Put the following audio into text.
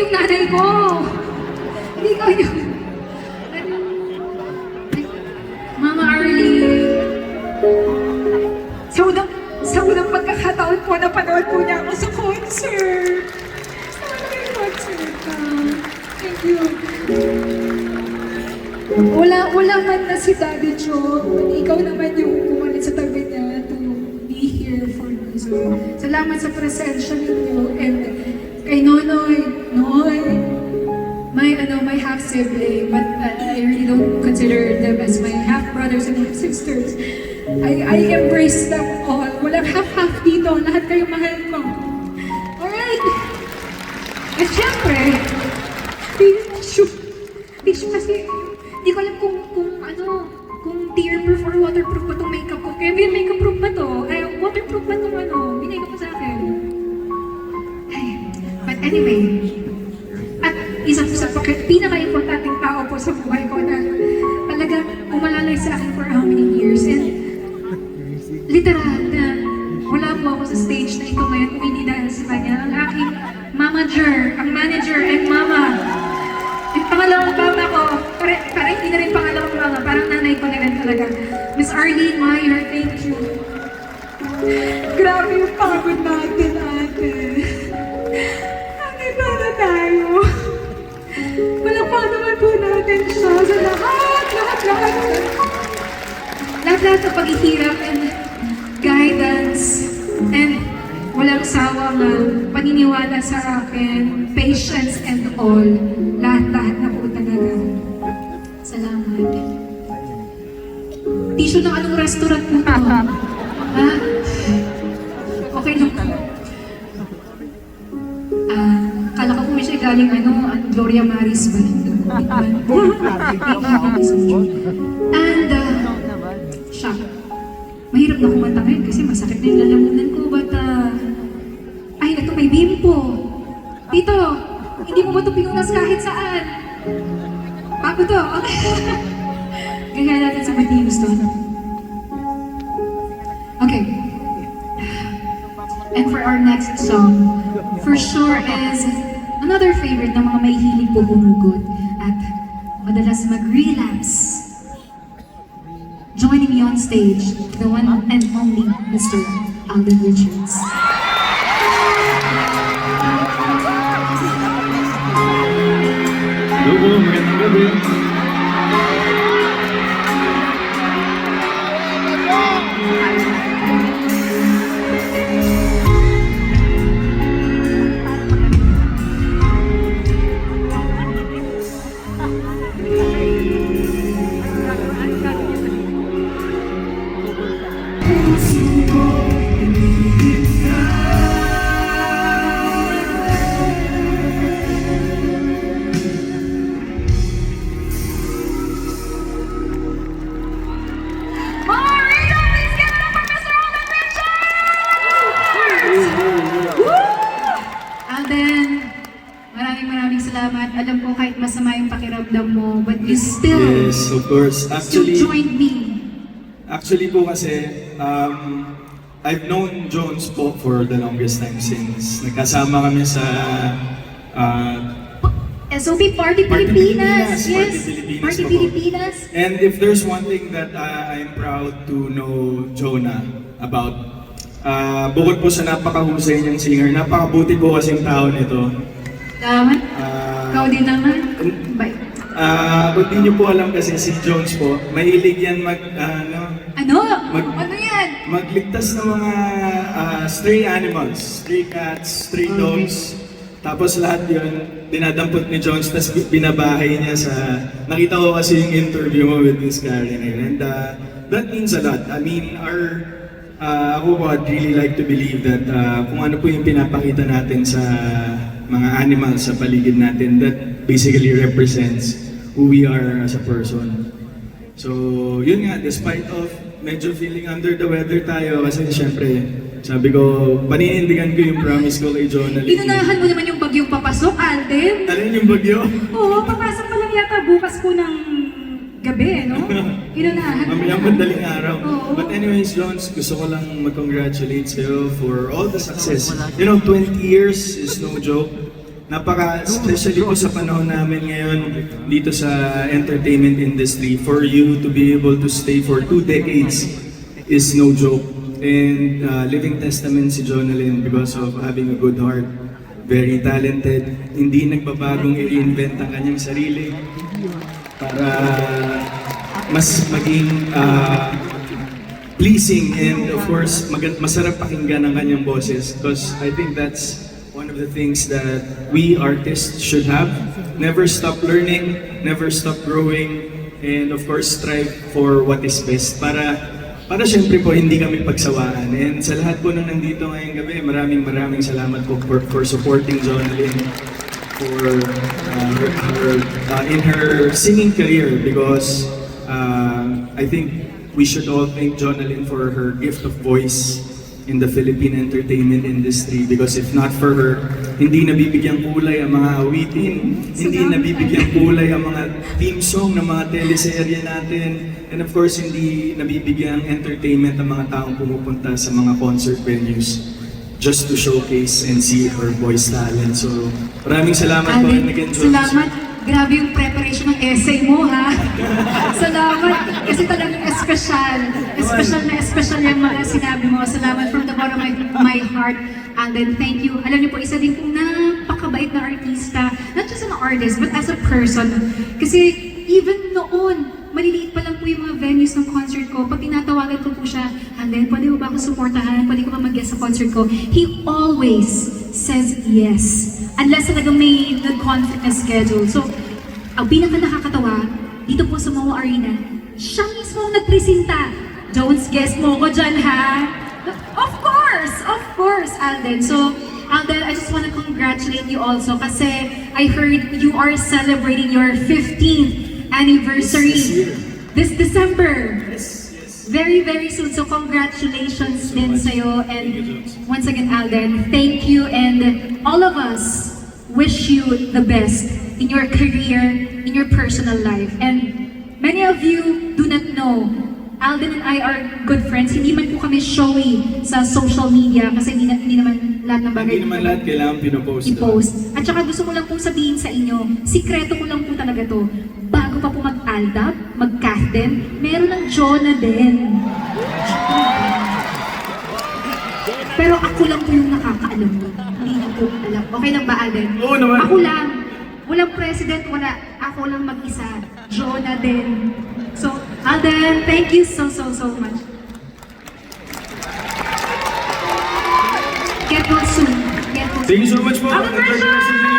yung nanay ko. Hindi ikaw yung... Mama Arlene. Sa unang pagkakataon po, napanood po niya ako sa concert. Sa concert ka. Thank you. Wala man na si Daddy Joe. Ikaw naman yung pumalit sa tabi niya to be here for me. So, salamat sa presensya ninyo. And kay Nonoy, my half-sibling, but I really don't consider them as my half-brothers and half-sisters. I embrace them all. Walang half-half dito. Lahat kayo mahal ko. Alright. At syempre, tissue kasi, hindi ko alam kung tear-proof or waterproof ba itong makeup ko. Kaya may makeup-proof ba to? Ay, waterproof ba itong binigay mo sa akin? Ay, but anyway, at isa po sa pinaka-importanting tao po sa buhay ko na talagang umalalay sa akin for how many years. And literal na wala po ako sa stage na ito ngayon kung hindi dahil sa kanya. Ang aking manager and mama. Yung pangalawang mama ko, parang hindi na rin pangalawang mama, parang nanay ko na rin talaga. Miss Arlene Meyer, thank you. Grabe yung pagod natin, ate. Iba na tayo. Malapang naman po natin siya sa lahat ng paghihirap and guidance and walang sawang paniniwala sa akin, patience and all. Lahat na po talaga. Salamat. Tissue ng anong restaurant po to? Ha? Okay lang po. Kala ko po siya galing Gloria Maris ba? And, siya. Mahirap na kumanta ngayon kasi masakit na yung lalamunan ko, but, ay, ito may bimpo. Tito, hindi mo ba ito pinunas kahit saan? Bago to, okay? Gaya natin sa ba't gusto. Okay. And for our next song, for sure is another favorite ng mga may hilig po humugot at madalas mag-relapse. Joining me on stage, the one and only Mr. Alden Richards. Hello, magandang gabi. Maraming salamat. Alam ko kahit masama yung pakiramdam mo, but you still, yes, of course. Still joined me. Actually po kasi, I've known Jones po for the longest time since nagkasama kami sa SOP Party Pilipinas. Yes, Party Pilipinas. And if there's one thing that I'm proud to know Jonah about, bukod po sa napakahusay niyang singer, napakabuti po kasing tao nito. Daman? Ikaw din naman? Bye. Kung di niyo po alam kasi si Jones po, mahilig yan ano yan? Magligtas ng mga stray animals, stray cats, stray dogs. Tapos lahat yun, dinadampot ni Jones, tapos binabahay niya sa... Nakita ko kasi yung interview mo with Miss Karen and that means a lot. I mean, ako po, I'd really like to believe that kung ano po yung pinapakita natin sa mga animals sa paligid natin, that basically represents who we are as a person. So, yun nga, despite of medyo feeling under the weather tayo, kasi syempre, sabi ko, paninindigan ko yung promise ko kay Jonah. Inunahan mo naman yung bagyong papasok, Alden. Alin yung bagyo? Oo, papasok pa lang yata bukas po ng gabi, no? Inunahan mo. Mamayang madaling araw. Oo. But anyways, Jones, gusto ko lang mag-congratulate sa'yo for all the success. You know, 20 years is no joke. especially po sa panahon namin ngayon dito sa entertainment industry, for you to be able to stay for 2 decades is no joke. And living testament si Jonalyn because of having a good heart, very talented, hindi nagbabagong i-reinvent ang kanyang sarili para mas maging pleasing and of course masarap pakinggan ang kanyang boses, because I think that's one of the things that we artists should have. Never stop learning, never stop growing, and of course strive for what is best para syempre po hindi kami pagsawaan. And sa lahat po nung nandito ngayong gabi, maraming salamat po for supporting Jonalyn for in her singing career, because I think we should all thank Jonalyn for her gift of voice in the Philippine entertainment industry, because if not for her, hindi nabibigyang kulay ang mga awitin, hindi nabibigyang kulay ang mga theme song ng mga teleserye natin, and of course hindi nabibigyang entertainment ang mga taong pumupunta sa mga concert venues just to showcase and see her voice talent. So maraming salamat po and again, Jones. Salamat. Grabe yung preparation ng essay mo, ha? Salamat. Kasi talagang espesyal. Espesyal yung mga sinabi mo. Salamat from the bottom of my heart. And then, thank you. Alam niyo po, isa din pong napakabait na artista. Not just an artist, but as a person. Kasi even noon, maliliit pa lang po yung mga venues ng concert ko. Pag tinatawagan ko po siya, and then, pwede mo ba ako supportahan? Pwede ko ba mag-guest sa concert ko? He always says yes. Unless talagang may nag-conflict na schedule. So, ang pinaka nakakatawa, dito po sa Moa Arena, siya mismo ang nagpresenta. Don't guess mo ko dyan, ha? Of course, Alden. So, Alden, I just want to congratulate you also kasi I heard you are celebrating your 15th anniversary this December. Very, very soon. So, congratulations din sa'yo. And once again, Alden, thank you. And all of us wish you the best in your career, in your personal life. And many of you do not know, Alden and I are good friends. Hindi man po kami showy sa social media kasi hindi naman lahat ng bagay Hindi naman lahat kailangan pinopost. i-post. At saka gusto ko lang pong sabihin sa inyo, sikreto ko lang po talaga to. Bago pa po mag-Aldab, mag-Kathden, meron ng Jonah din. Pero ako lang po yung nakakaalam mo. Hindi ko po alam. Okay lang ba, Alden? Oo naman. Ako lang. Walang president, wala. Ako lang mag-isa. Jonah din. So, Alden, thank you so much. Get well soon. Get well soon. Thank you so much po. Happy birthday! Congratulations.